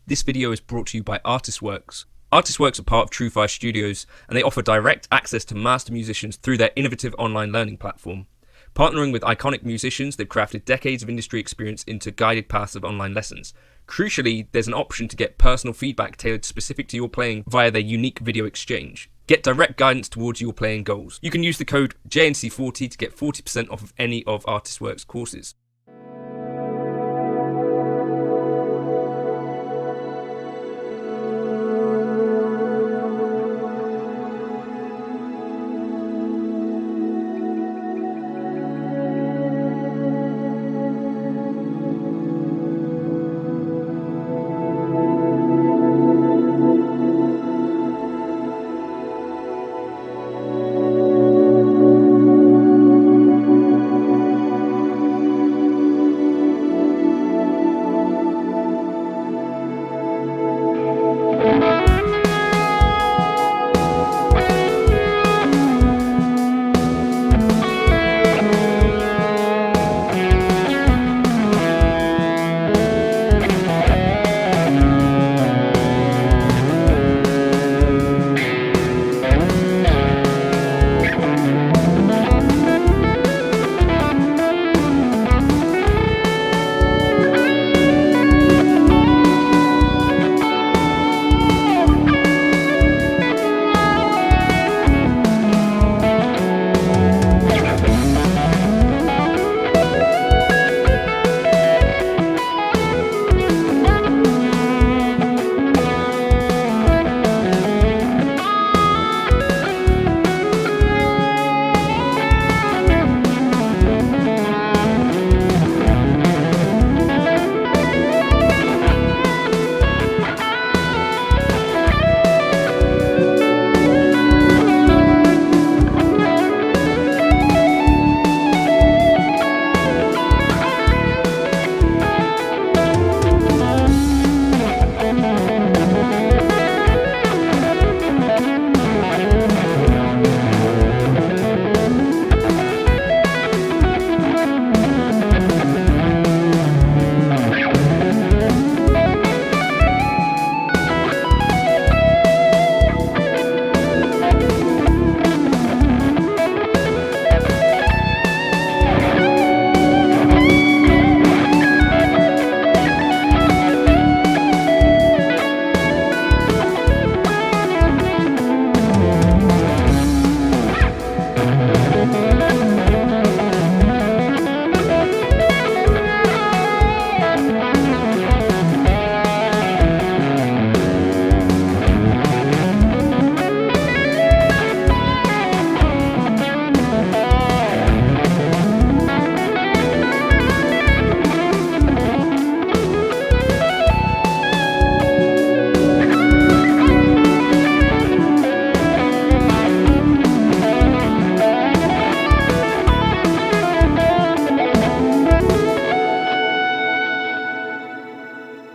This video is brought to you by Artistworks. Artistworks are part of True5 Studios, and they offer direct access to master musicians through their innovative online learning platform. Partnering with iconic musicians, they've crafted decades of industry experience into guided paths of online lessons. Crucially, there's an option to get personal feedback tailored specific to your playing via their unique video exchange. Get direct guidance towards your playing goals. You can use the code JNC40 to get 40% off of any of Artistworks courses.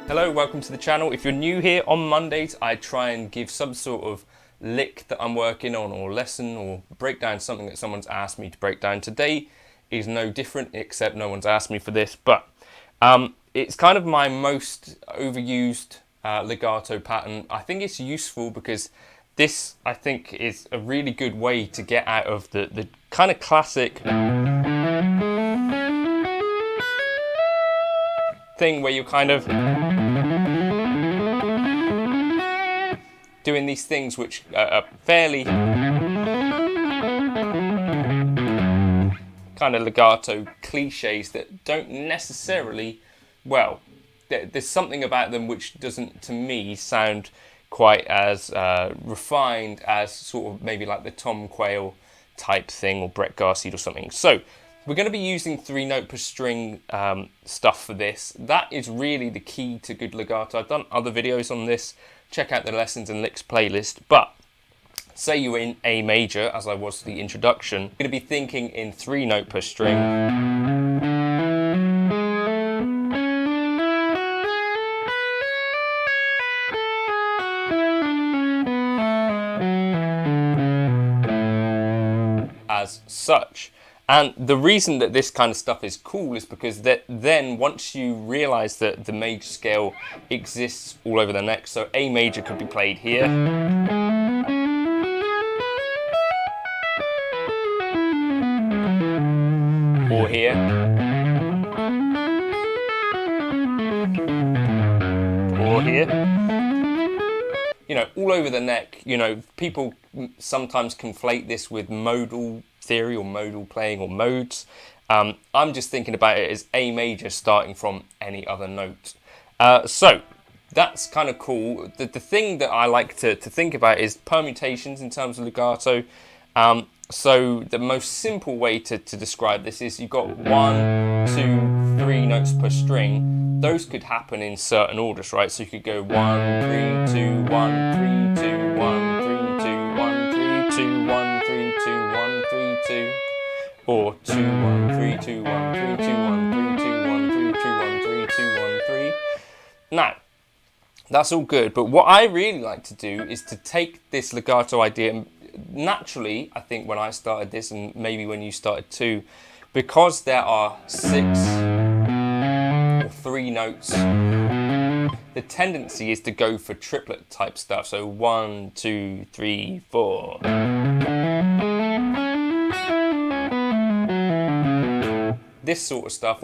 Hello, welcome to the channel. If you're new here, on Mondays I try and give some sort of lick that I'm working on, or lesson, or break down something that someone's asked me to break down. Today is no different, except no one's asked me for this, but it's kind of my most overused legato pattern. I think it's useful because this, I think, is a really good way to get out of the kind of classic thing where you're kind of doing these things which are fairly kind of legato cliches that don't necessarily, well, there's something about them which doesn't, to me, sound quite as refined as sort of maybe like the Tom Quayle type thing, or Brett Garseed or something. So we're going to be using 3-note per string stuff for this. That is really the key to good legato. I've done other videos on this. Check out the lessons and licks playlist. But say you're in A major, as I was for the introduction, you're going to be thinking in 3-note per string. As such. And the reason that this kind of stuff is cool is because then once you realize that the major scale exists all over the neck, so A major could be played here, or here, or here. You know, all over the neck. You know, people sometimes conflate this with modal theory or modal playing or modes. I'm just thinking about it as A major starting from any other note. So that's kind of cool. The thing that I like to think about is permutations in terms of legato. So the most simple way to describe this is you've got 1, 2, 3 notes per string. Those could happen in certain orders, right? So you could go 1, 3, 2, 1, 3, 2, 1, 3, 2, 1, 3, 2, 1, 3, 2, 1, 3, 2, or 2, 1, 3, 2, 1, 3, 2, 1, 3, 2, 1, 3, 2, 1, 3, 2, 1, 3. Now, that's all good, but what I really like to do is to take this legato idea, and naturally, I think when I started this, and maybe when you started too, because there are 6 or 3 notes, the tendency is to go for triplet type stuff. So 1, 2, 3, 4. This sort of stuff.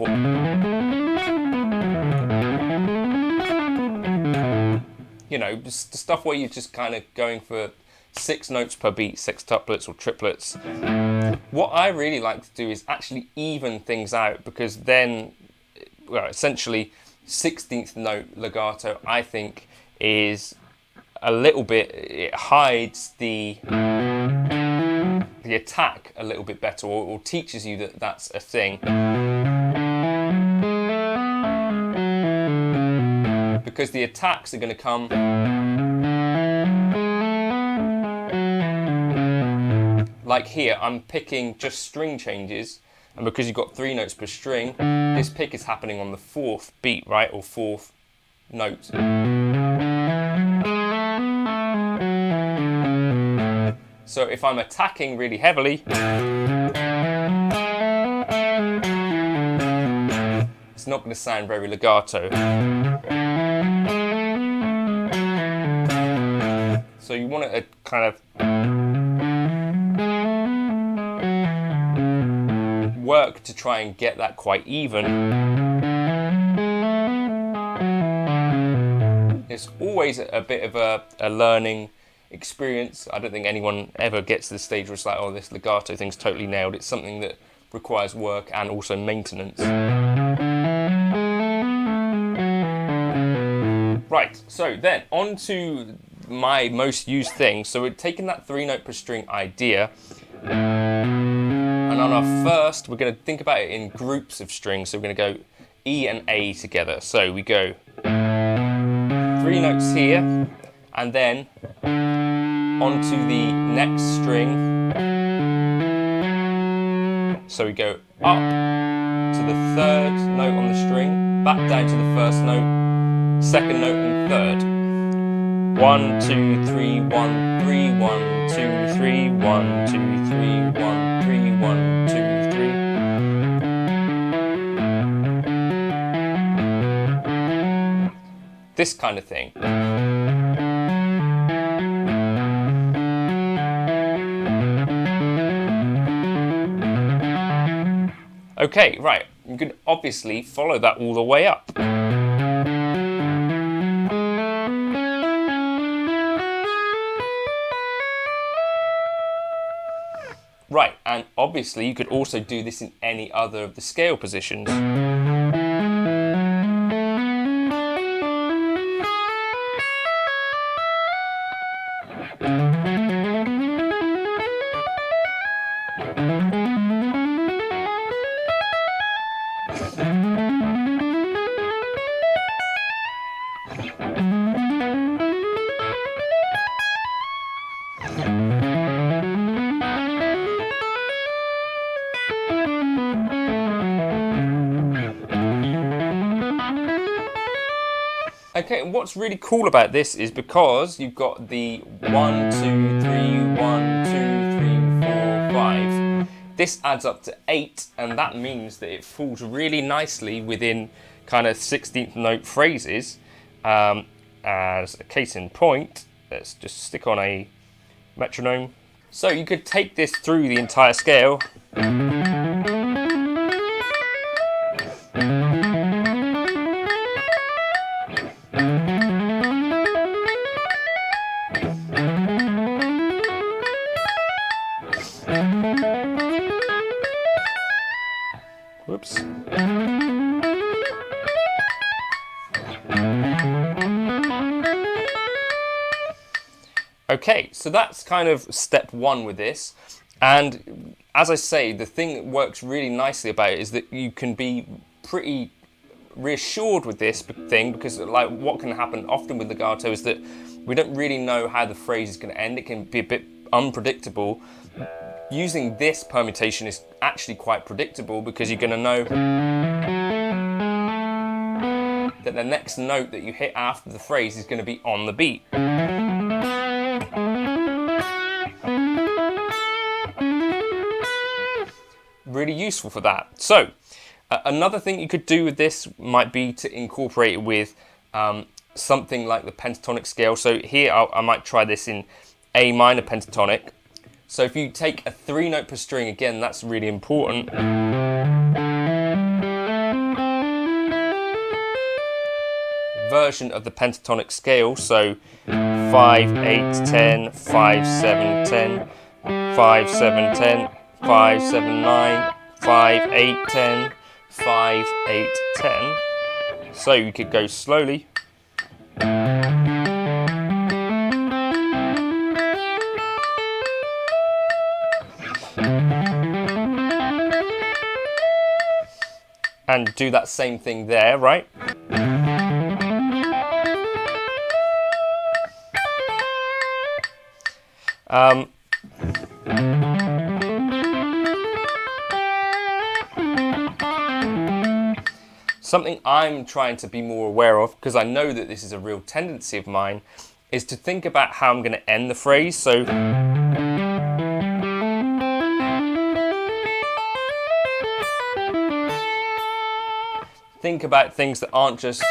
You know, the stuff where you're just kind of going for 6 notes per beat, sextuplets or triplets. What I really like to do is actually even things out, because then, well, essentially 16th note legato, I think, is a little bit, it hides the attack a little bit better, or teaches you that that's a thing. Because the attacks are going to come like here. I'm picking just string changes, and because you've got 3 notes per string, this pick is happening on the 4th beat, right, or 4th note. So if I'm attacking really heavily, it's not going to sound very legato. So you want to kind of work to try and get that quite even. It's always a bit of a learning experience. I don't think anyone ever gets to the stage where it's like, oh, this legato thing's totally nailed. It's something that requires work and also maintenance. Right, so then on to my most used thing. So we're taking that 3 note per string idea, and on our first, we're going to think about it in groups of strings. So we're going to go E and A together. So we go 3 notes here, and then onto the next string. So we go up to the 3rd note on the string, back down to the 1st note, 2nd note and 3rd. 1, 2, 3, 1, 3, 1, 2, 3, 1, 2, 3, 1, 3, 1, 2, 3. This kind of thing. Okay, right, you can obviously follow that all the way up. Right, and obviously you could also do this in any other of the scale positions. Okay, and what's really cool about this is because you've got the 1, 2, 3, 1, 2, 3, 4, 5. This adds up to 8, and that means that it falls really nicely within kind of 16th note phrases. As a case in point, let's just stick on a metronome. So you could take this through the entire scale. Whoops. Okay, so that's kind of step 1 with this. And as I say, the thing that works really nicely about it is that you can be pretty reassured with this thing, because like what can happen often with legato is that we don't really know how the phrase is going to end. It can be a bit unpredictable. Using this permutation is actually quite predictable, because you're going to know that the next note that you hit after the phrase is going to be on the beat. Really useful for that. So another thing you could do with this might be to incorporate it with something like the pentatonic scale. So here I might try this in A minor pentatonic. So if you take a 3 note per string, again, that's really important. Version of the pentatonic scale, so 5, 8, 10, 5, 7, 10, 5, 7, 10, 5, 7, 9, 5, 8, 10, 5, 8, 10. So you could go slowly. And do that same thing there, right? Something I'm trying to be more aware of, because I know that this is a real tendency of mine, is to think about how I'm going to end the phrase. So think about things that aren't just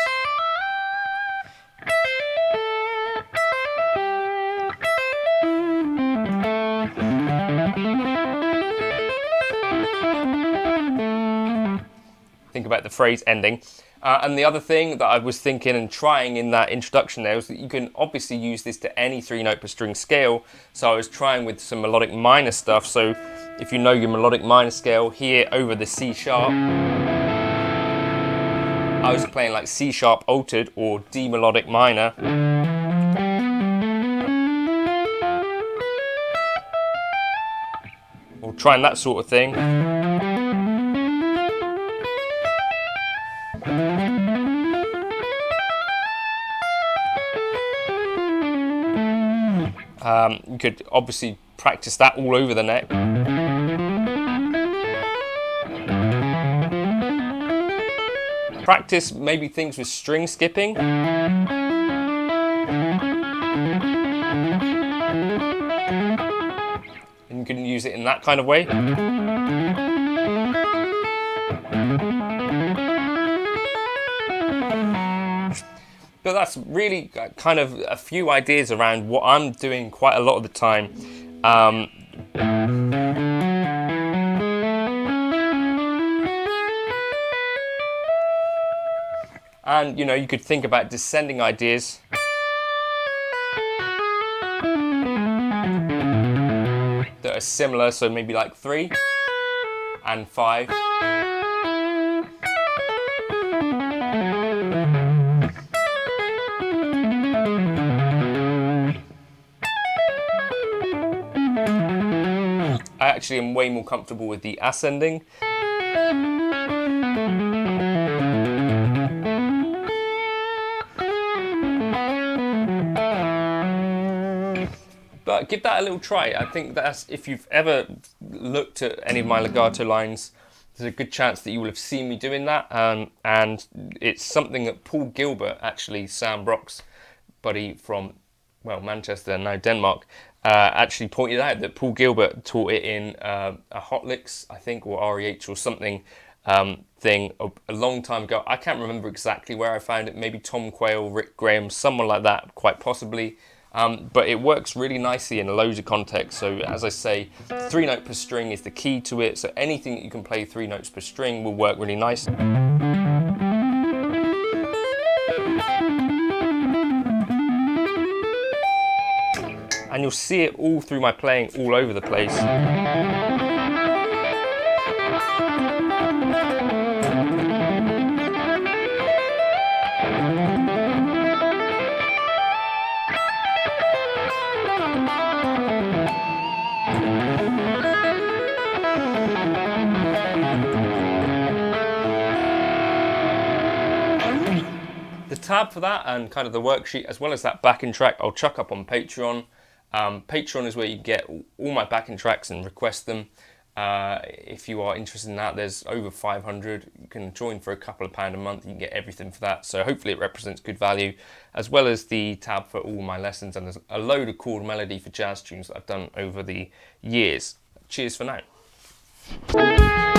think about the phrase ending. And the other thing that I was thinking and trying in that introduction there was that you can obviously use this to any 3 note per string scale. So I was trying with some melodic minor stuff. So if you know your melodic minor scale, here over the C sharp, I was playing like C sharp altered or D melodic minor. Or trying that sort of thing. You could obviously practice that all over the neck. Practice maybe things with string skipping. And you can use it in that kind of way. But that's really kind of a few ideas around what I'm doing quite a lot of the time. And you know, you could think about descending ideas. That are similar, so maybe like 3 and 5. I actually am way more comfortable with the ascending. But give that a little try. I think that's, if you've ever looked at any of my legato lines, there's a good chance that you will have seen me doing that. And it's something that Paul Gilbert, actually, Sam Brock's buddy from, well, Manchester, now Denmark, actually pointed out that Paul Gilbert taught it in a Hot Licks, I think, or REH or something thing a long time ago. I can't remember exactly where I found it. Maybe Tom Quayle, Rick Graham, someone like that, quite possibly. But it works really nicely in loads of contexts. So as I say, 3 note per string is the key to it. So anything that you can play 3 notes per string will work really nice. And you'll see it all through my playing all over the place. The tab for that and kind of the worksheet, as well as that backing track, I'll chuck up on Patreon. Patreon is where you get all my backing tracks and request them. If you are interested in that, there's over 500. You can join for a couple of £1 a month. You can get everything for that. So hopefully it represents good value, as well as the tab for all my lessons. And there's a load of chord melody for jazz tunes that I've done over the years. Cheers for now.